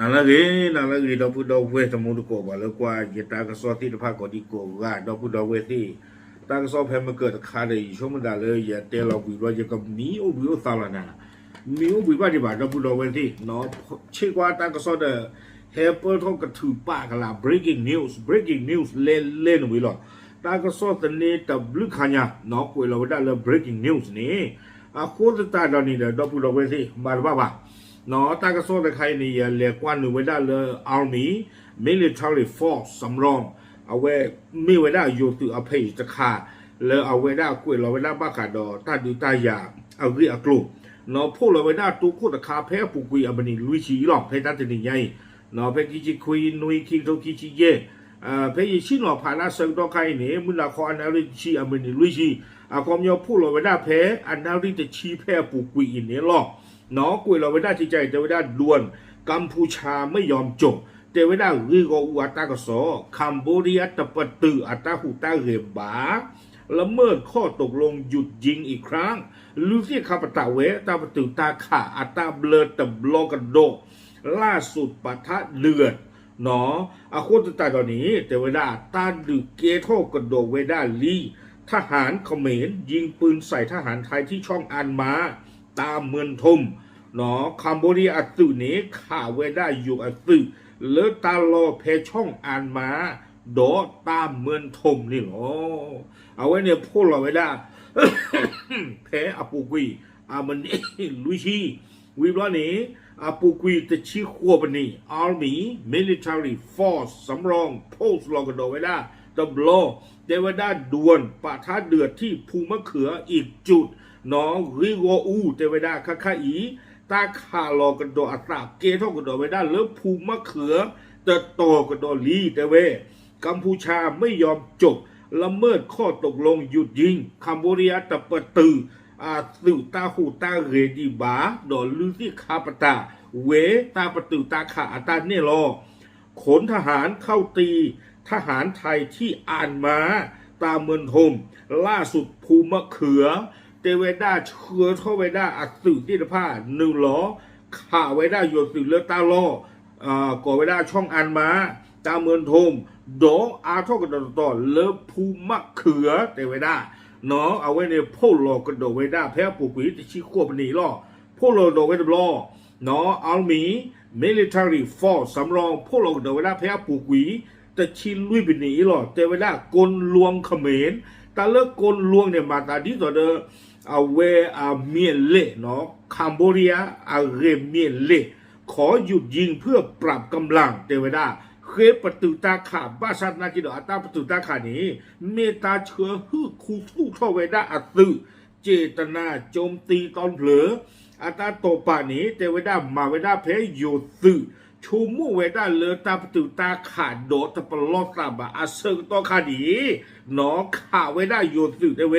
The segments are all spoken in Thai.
nalagi dopu dopu temu du ko ba le kwa kita ka so ti de pha ko di ko ga dopu dopu ti ta ka so phe ma ke ta kha de yi shom da le ya te lo bi ro je ko mi o bi o sa la na mi o bi ba di ba dopu dopu ti no chi kwa ta ka so de he po tho ka thu pa ka la breaking news le no bi lo ta ka so ta ne ta blu kha nya no ko lo da le breaking news ni a ko ta da ni de dopu dopu ti ma ba nó ta có số là khai này liên quan đến với là army military force sắm rong ở về mi với đã dùng từ ở page tất cả là ở về đã quên là với đã bắt cả đó ta đi ta giả ở cái ở club nóพูดlà với đã tu cố tất cả phép phụ quỳ ở bên này lui chỉ lỏng phép ta từ này nhảy nó phép chỉ quỳ nuôi khi đâu khi chỉ dễ phép chỉ nó phải là sự đó khai này mình là khó anh ấy chỉ ở bên này lui chỉ còn nhau พูดlà với đã phép anh ấyจะชี้phép phụ quỳ này lọ nóคุยเราไม่ได้ที่ใจแต่ไม่ได้ด่วนกัมพูชาไม่ยอมจบแต่ไม่ได้ริโกอัตตากสอคัมโบเดียตะปะตืออัตตาหูตาเรบาละเมิดข้อตกลงหยุดยิงอีกครั้งลูซี่คาปตะเวตาปะตือตาขาอัตตาเบลตะบลอกระโดล่าสุดปะทะเดือดเนาะอาโคตตาตอนนี้แต่เวลาตาดึกเกโทกระโดเวดาลีทหารเขมรยิงปืนใส่ทหารไทยที่ช่องอันมาตามเมืองทมเนาะคัมโบเดียอัตุนี้ข่าวไว้ได้อยู่อัตุเลตาลอเพช่องอ่านมาดอตามเมืองทมนี่หรอเอาไว้เนี่ยพูดเราไว้ได้ แพ้อาปูกุยอามันนี่ลุยชีวิบล้อนี้อาปูกุยจะชี้ขั้วปนี่ Army Military Force สำรองโพสต์ลองกันดูไว้ได้ตบล้อเดวด้าด่วนปะทะเดือดที่ภูมะเขืออีกจุดน้องริโกอูเดวด้าค่าอีตาขาลอกันโดอัตราเกทกันโดไม่ได้เลิฟภูมะเขือเติบโตกันโดลีแต่เวกัมพูชาไม่ยอมจบละเมิดข้อตกลงหยุดยิงคัมโบเดียตะปะตือสื่อตาหูตาเรดีบาดอลือที่คาปตาเวตาปะตือตาขาอัตาเนี่ยรอขนทหารเข้าตีทหารไทยที่อ่านมาตามเมืองทมล่าสุดภูมะเขือเตเวด้าเชื้อเข้าไว้ได้อัดสื่อที่ผ้าหนึ่งล้อข่าไว้ได้โยนสื่อเลือดตาล้อก่อไว้ได้ช่องอันมาตามเมืองทมดออาท่อกันต่อเลิฟภูมะเขือเตเวด้าเนาะเอาไว้ในโพลอกระโดดไว้ได้แพ้ปูกุยที่ชี้ควบหนีล้อโพลโดดไว้ตบล้อเนาะอาร์มี่มิลิเตอรี่ฟอร์สำรองโพลกระโดดไว้ได้แพ้ปูกุยแต่ชี้ลุยไปหนีล้อเตเวด้ากลลวงเขมรตาเลิกกลลวงเนี่ยมาตาดีต่อเด้อเอาเวอาเมียนเล่เนาะคัมโบเดียอาเรเมียนเล่ขอหยุดยิงเพื่อปรับกำลังเตวดาเคปตุตาขาบ้าชัดนาจิโดอัตาปตุตาขานี้เมตาเชื้อฮึคูสู้เข้าเวดาอัตุเจตนาโจมตีตอนเผลออัตาโตปานี้เตวดามาเวดาเพยโยซึชูมูเวดาเลตาปตุตาขาโดตะปลอตาบะอาเซงตอขาดีเนาะขาเวดาโยซึเตเว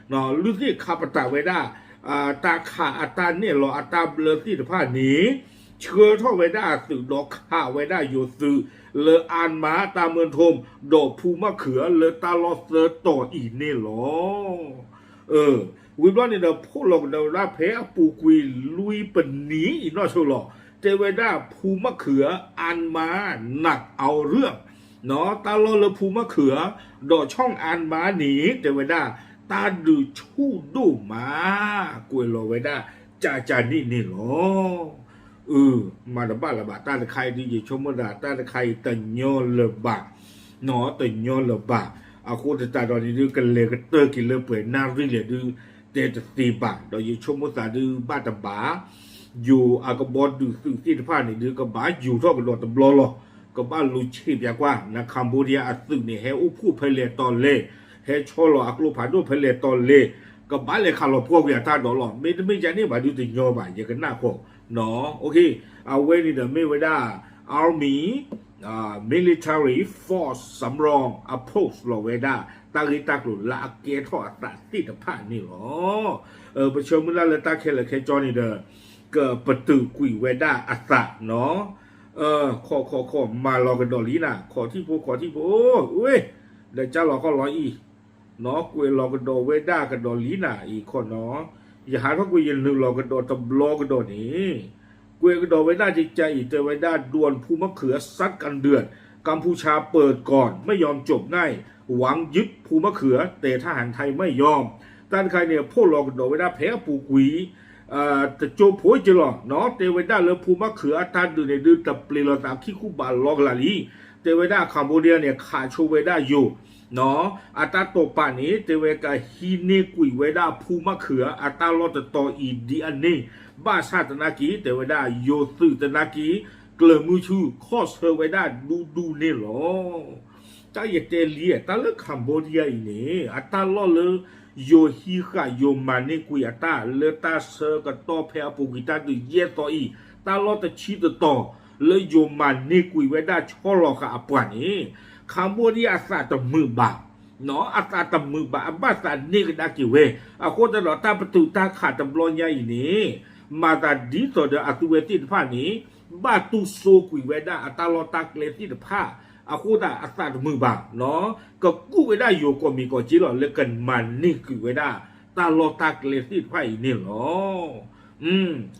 เนาะลูซี่คาปตาไว้ได้ตาขาอัตาเนี่ยรออัตาเบลที่ผ้านี้เชื้อท่อไว้ได้สื่อดอกขาไว้ได้อยู่สื่อเลออ่านมาตาเมืองทมดอกภูมะเขือเลอตาลอเซอต่ออีเนี่ยหรอวิบล้อเนี่ยเราพูดลงเราละแพ้ปูกุยลุยปนีอีนอชัวหรอเจไว้ได้ภูมะเขืออ่านมาหนักเอาเรื่องเนาะตาลอเลอภูมะเขือดอกช่องอ่านมาหนีเจไว้ได้ตาดูชูดูมากวยโลไว้ได้จ่านี่หรอมาดบ้าละบาตาตะไคดีเยชมดาตาตะไคตัญญละบาหนอตัญญละบาอาโคตตาดอนดื้อกันเลยก็เตอร์กินเลยเปื่อยนาริเลยดื้อเตตตีบาดอยชมดาดื้อบ้าตะบาอยู่อากบอดดื้อซึ่งที่ผ้านี่ดื้อกบาอยู่ท่อกระโดดตะบลอหรอกบ้าลูชีพยากว่านะคัมโบเดียอัดซึ่งนี่เฮอุผู้เพลตอนเล่เฮชอลอักลูผาดูเพลตอนเล่ก็บ้านเลยคาร์ลพวกอย่างท่าดอลล์ไม่ใช่นี่มาดูติโยบ่าอย่างกันหน้าโคเนาะโอเคเอาไว้นี่เดี๋ยวไม่ไว้ได้ Army Military Force สำรอง Approach เราไว้ได้ตาลิตากลุลาเกทอตัดติดผ้านี่หรอประชมมือละเลยตาเคลเคจอนี่เด้อเกิดประตูกุยไว้ได้อัตเนาะขอมารอกันดอลลี่น่ะขอที่โอ้ยเดี๋ยวเจ้าเราก็ร้อยอีเนาะกุยรอกันดอเวด้ากันดอลลี่น่ะอีกคนเนาะอย่าหาว่ากุยยืนหนึ่งรอกันดอตบลอกันดอนี้ เกวกดอไว้ได้ใจเตไว้ได้ดวนภูมะเขือซัดกันเดือดกัมพูชาเปิดก่อนไม่ยอมจบง่ายหวังยึดภูมะเขือแต่ทหารไทยไม่ยอมด้านใครเนี่ยพวกเรากดอไว้ได้แพ้ปูกุยแต่โจโผล่จะหรอเนาะเตไว้ได้เลยภูมะเขือตาดูในดื้อตะเปลือยตามขี้คู่บาลลอกลาลีเตไว้ได้คัมโบเดียเนี่ยขาโชไว้ได้อยู่เนาะอัตราโตป่านนี้เตไว้กับฮีเนกุยไว้ได้ภูมะเขืออัตราลอตต่ออีดีอันนี้บ้าชาตนากีเตไว้ได้โยสึตนากีเกลือมือชูข้อเซอร์ไว้ได้ดูเนี่ยหรอถ้าอยากเจเลียตาเลือกคัมโบเดียอีเนี่ยอัตราลอเลยโยฮีค่ะโยมันนี่กุยอัตราเลตาเซอร์กับต่อแพรปูกิตาดูเยต่ออีตาลอตชีตต่อเลยโยมันนี่กุยไว้ได้ชอลอค่ะป่านนี้คัมโบเดียอาสาตมือบาเนาะอาสาตมือบาบ้าสานี่ก็ได้กี่เวอาโคตรตาประตูตาขาดตำรอนใหญ่นี่มาตาดีต่อเดอตุเวติผ้านี้บ้าตูโซกุยไว้ได้อัตราลอตาเกลติผ้าอาคูตาอัตรามือบาเนาะก็กู้ไว้ได้อยู่ก็มีก็จีหล่อเลิกกันมันนี่กุยไว้ได้ตาลอตาเกลติผ้าอีนี่หรอ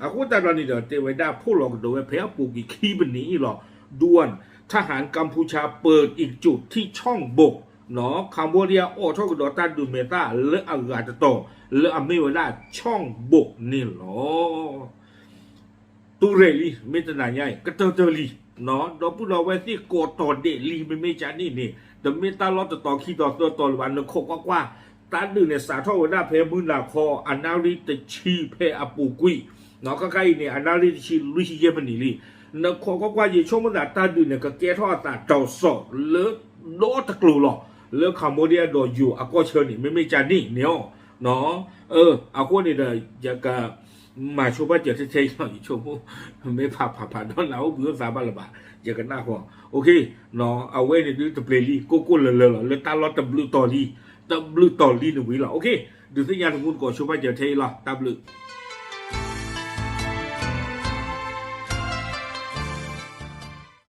อาคูตาเรานี่เดอเตไว้ได้พวกเราก็โดยแพ้ปูกิขี้บันนี้หรอด่วนทหารกัมพูชาเปิดอีกจุดที่ช่องบกเนาะคัมโบเดียโอทอกดอตาดูเมตาเลออากาศโตเลออเมวดาช่องบกนี่หรอตูเรลีเมตนาใหญ่กระเตอเตอลีเนาะดอพูดเอาไว้ที่โกตอเดลีไม่จานี่นี่แต่เมตาลอตต่อขี้ต่อตัวต่อวันนึงโคกว่าตาดึงเนี่ยสาทวดาเพมุนาคออนาลิตชีเพอปูกุยเนาะก็ใกล้เนี่ยอนาลิตชีลุยเยบันนี่ลีนักขอก็ยิ่งช่วงมันตาดูเนี่ยก็แก้ท่อตาเจ้าสอเลือโดตะกลูหรอเลือคัมโบเดียโดอยู่อาก็เชิญนี่ไม่จานี่เนี่ยเนาะอาก็นี่เดี๋ยวจะก็มาช่วยบ้านเจ้าเฉยๆหน่อยช่วยไม่ผ่านโดนเราเบื่อสาบานละบาจะกันหน้าพอโอเคเนาะเอาไว้ในดูตะเปรีโก้เลยตาลอตะบลูตอรีหนึ่งวิละโอเคดูสัญญาณของคุณก่อนช่วยบ้านเจ้าเฉยละตาบลู